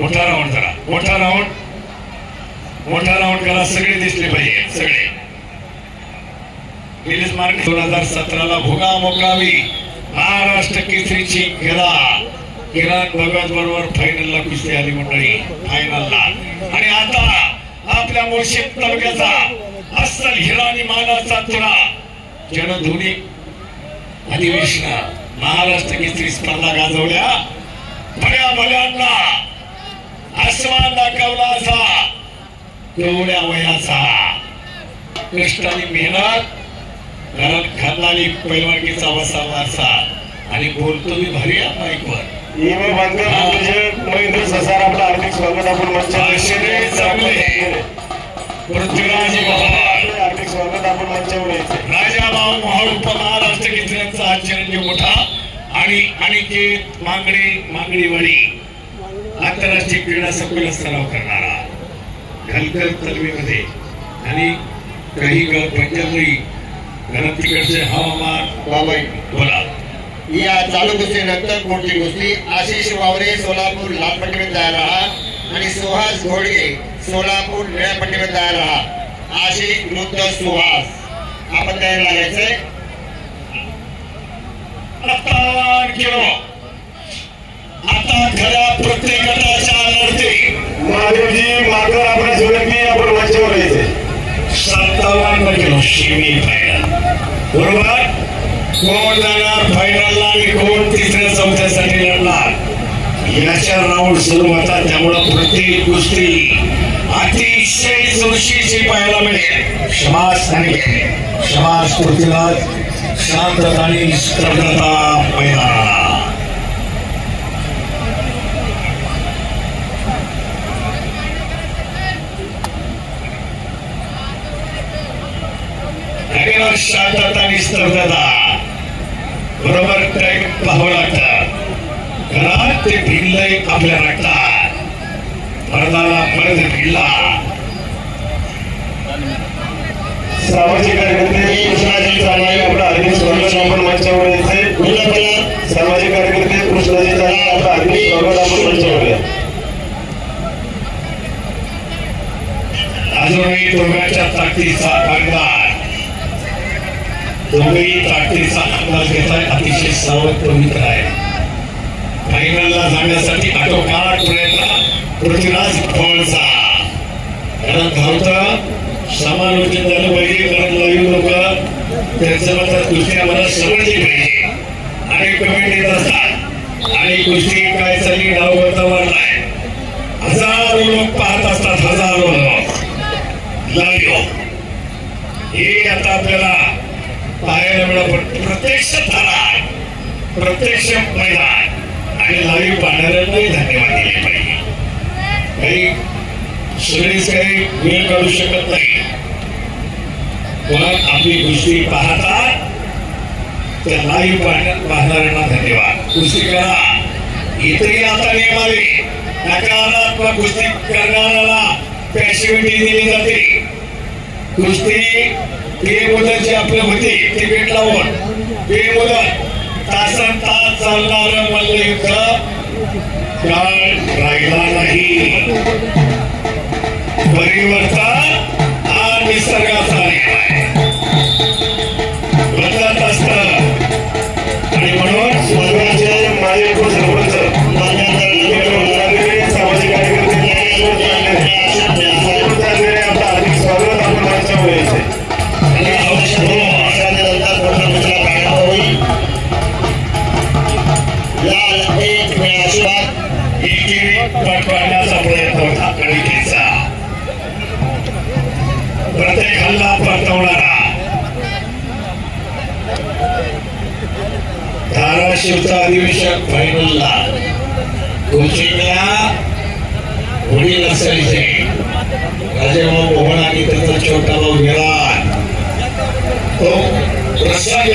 मोठा राऊंड करा, मोठा राऊंड करा, सगळे दिसले पाहिजे सगळे. गिरीश मार्ग 2017 भोगा मोकावी महाराष्ट्र केसरीची गदा किरण भगत बरोबर फायनलला कुस्ती आली मंडळी, फायनलला. आणि आता आपल्या मुळशी तालुक्याचा अस्सल हिरा आणि मानाचा तुरा जनध्वनी अधिवेशन महाराष्ट्र केसरी स्पर्धा गाजवल्या. भल्या भल्यांना आसमान दाखवला असा तेवढ्या वयाचा कष्टाने मेहनत घरात खानदानी पैलवानकीचा वसा वारसा आणि बोलतो मी भारी माईकवर. महेंद्र ससार आपलं हार्दिक स्वागत आपण मंचावर. पृथ्वीराज पवार हार्दिक स्वागत आपण मंचावर यायचे. राजाभाऊ मोहोळ उपमहाराष्ट्र केसऱ्यांचा हा चिरंजीव मोठा आणि अनिकेत मांगडीवाडी आंतरराष्ट्रीय क्रीडा संकुल सराव करणारा घालकर तलवीमध्ये आणि काही पंजाबी घरात तिकडचे हवामान बाबाई बोला. या चालू कुस्तीनंतर पुढची कुस्ती आशिष वावरे सोलापूर लाल पट्टीमध्ये तयार राहा आणि सुहास घोडगे सोलापूर निळ्या पट्टीमध्ये तयार राहा. आशिष विरुद्ध सुहास आपण तयार लागायचंय. आता खऱ्या प्रत्येक गटाच्या लढती महादेवजी मात्र आपल्या विनंती आपण मंचावर यायचे. 57 किलो सेमी फायनल बरोबर. कोण जाणार फायनलला आणि कोण तिसऱ्या चौथ्यासाठी लढणार याच्या राऊंड सुरू होतात. त्यामुळे प्रत्येक गोष्टी अतिशय चुरशीची पाहायला मिळेल. शमास आणि शमास पृथ्वीराज शांतता आणि स्तब्धता मैदानाला. शांतता आणि स्तब्धता बरोबर टाईम पाहावं लागतं. घरात ते भिडलंय आपल्या रक्तात. पडदाला पडद भिडला. सामाजिक कार्यकर्ते कृष्णाजी चालाय आपलं हार्दिक स्वागत आपण मंचावर यायचे. सामाजिक कार्यकर्ते कृष्णाजी चालाय आपलं हार्दिक स्वागत आपण मंचावर या. अजूनही दोघांच्या ताकदीचा अंदाज दोघेही ताकदीचा अंदाज घेत आहे. अतिशय सावध पवित्र आहे. फायनलला जाण्यासाठी आटोकाट प्रयत्न पृथ्वीराज पवारचा. कारण धावतं समालोचन झालं पाहिजे. कारण लाईव्ह लोक त्यांचं म्हणतात कुस्ती आम्हाला समजली पाहिजे आणि कमेंट येत असतात आणि कुस्ती काय चालली डाव करता वाढलाय. हजारो लोक पाहत असतात. हजारो लोक लाईव्ह हे आता आपल्याला पाहायला मिळत. प्रत्यक्ष थारा प्रत्यक्ष मैदान आणि लाईव्ह पाहणाऱ्यांनाही धन्यवाद दिले पाहिजे. काही सगळेच काही वेळ काढू शकत नाही पण आपली कुस्ती पाहतात त्या लाईव्ह पाहणाऱ्यांना धन्यवाद. कुस्ती करा. इतरही आता नियम आले. नकारात्मक कुस्ती करणाऱ्याला पॅसिव्हिटी दिली जाते. कुस्ती बेमुदतची आपल्या होती तिकीट लावून बेमुदत तासन तास चालणार मल्लयुद्ध काळ राहिला नाही. परिवर्तन हा निसर्गाचा नियम आहे. बदलत असत आणि म्हणून स्वर्गाचे मायेको सरपंच सामाजिक कार्यकर्ते आपलं हार्दिक स्वागत आपण मंचावर यायचे. पटवाण्याचा प्रयत्न होता कणिकेचा. प्रत्येक हल्ला परतवणारा धाराशिवचा अधिवेशन फायनलला कोचिंगला वडील असायचे. राजेभाऊ मोहन आणि त्याचा छोटा भाऊ गेला. तो प्रसंग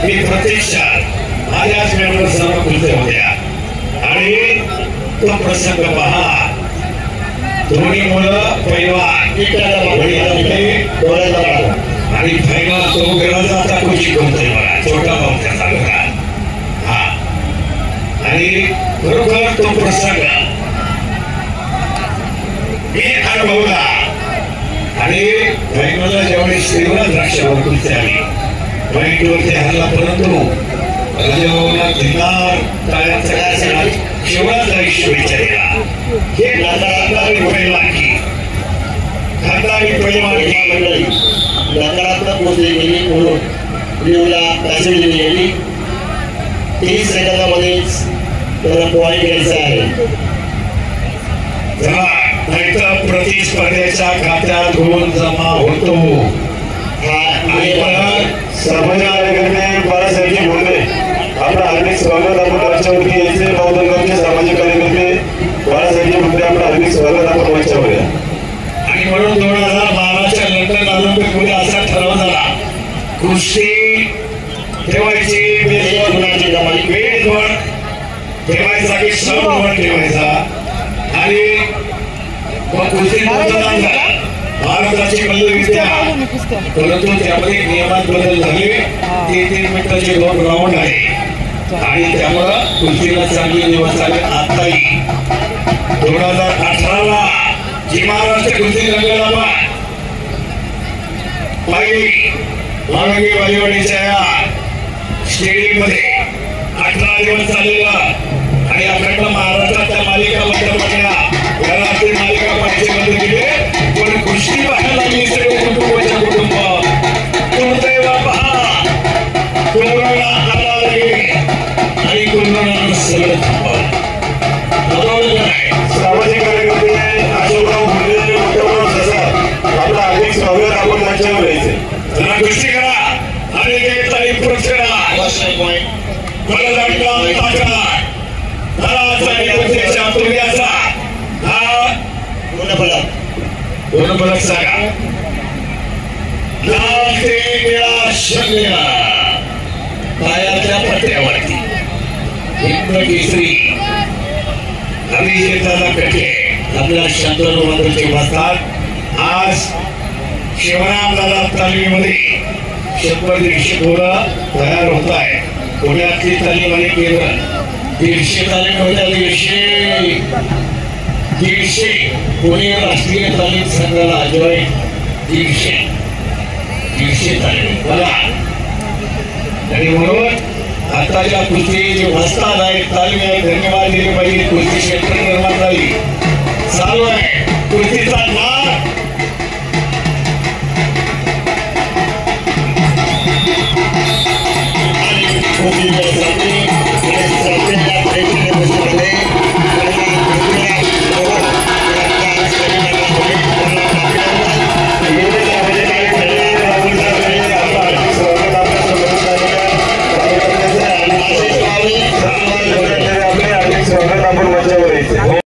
मी प्रत्यक्षात माझ्याच मेंबर सर्व खुलते होत्या आणि तो प्रसंग पहा. दोन्ही मुलं पैलवान आणि फायनल तो गेला जाता कोचिंग होते मला छोटा भाऊ त्याचा घरात. हा आणि खरोखर तो प्रसंग भाऊला आणि गायकवाडला ज्यावेळी श्रीवरा द्राक्षावर कुस्ती आली वाईटवरती हल्ला परंतु राजाभाऊला जिल्हार शिवराज शुभेच्छा दिला हे खानदारी मंडळी नकारात्मक गोष्टी गेली म्हणून देवला काशी गेली 30 सेकंदामध्येच त्याला पॉईंट घ्यायचा आहे नाहीतर प्रतिस्पर्धेच्या खात्यात गुण जमा होतो समाजाकडे बाळासाहेबजी बोलले आपलं हार्दिक स्वागत आपण मंचावरती यायचे बहुधनगावचे सामाजिक कार्यकर्ते बाळासाहेबजी बोलले आपलं हार्दिक स्वागत आपण मंचावर या आणि म्हणून 2012च्या लंडन ऑलिम्पिकमध्ये असा ठराव झाला कुस्ती ठेवायची गुणाची कमाई वेळ ठेवायचा की श्रम ठेवायचा आणि कुस्ती भारताची मल्लविद्या परंतु त्यामध्ये नियमात बदल झाले 3 मिनिटाचे 2 राऊंड आहे आणि त्यामुळं कुस्तीला चांगली दिवस आले आताही 2018ला जी महाराष्ट्र कुस्ती रंगला मानवी वालीवाडीच्या स्टेडियम मध्ये 18 दिवस चाललेला आणि अखंड महाराष्ट्राच्या मालिका बंद पडल्या घरातील मालिका पाहिजे बंद केले पण कुस्ती पाहायला लागली सगळे कुटुंबाच्या कुटुंब दुर्दैव पहा कोरोना आला लगे आणि कोरोना सगळं थांबवलं सामाजिक कार्यकर्ते अशोकराव फुले आपलं हार्दिक स्वागत आपण मंचावर यायचे जरा कुस्ती करा आणि एक तारीख पुरुष करा गुणफलक सांगा लाल ते निळा शून्य पायाच्या पट्ट्यावरती इंद्र केसरी अभिषेकदादा कटे आपल्या शांतनु माधवचे वाचतात आज शिवरामदादा तालमीमध्ये 100-150 पोरं तयार होत आहे पुण्यातली तालीम आणि केंद्र 150 तालीम होत्या 150 पुणे राष्ट्रीय तालीम संघाला जॉईन 150 तालीम बघा आणि म्हणून आताच्या कुस्ती जे वस्ताद आहेत तालीम आहे धन्यवाद दिले पाहिजे कुस्ती क्षेत्र निर्माण झाली चालू आहे कुस्तीचा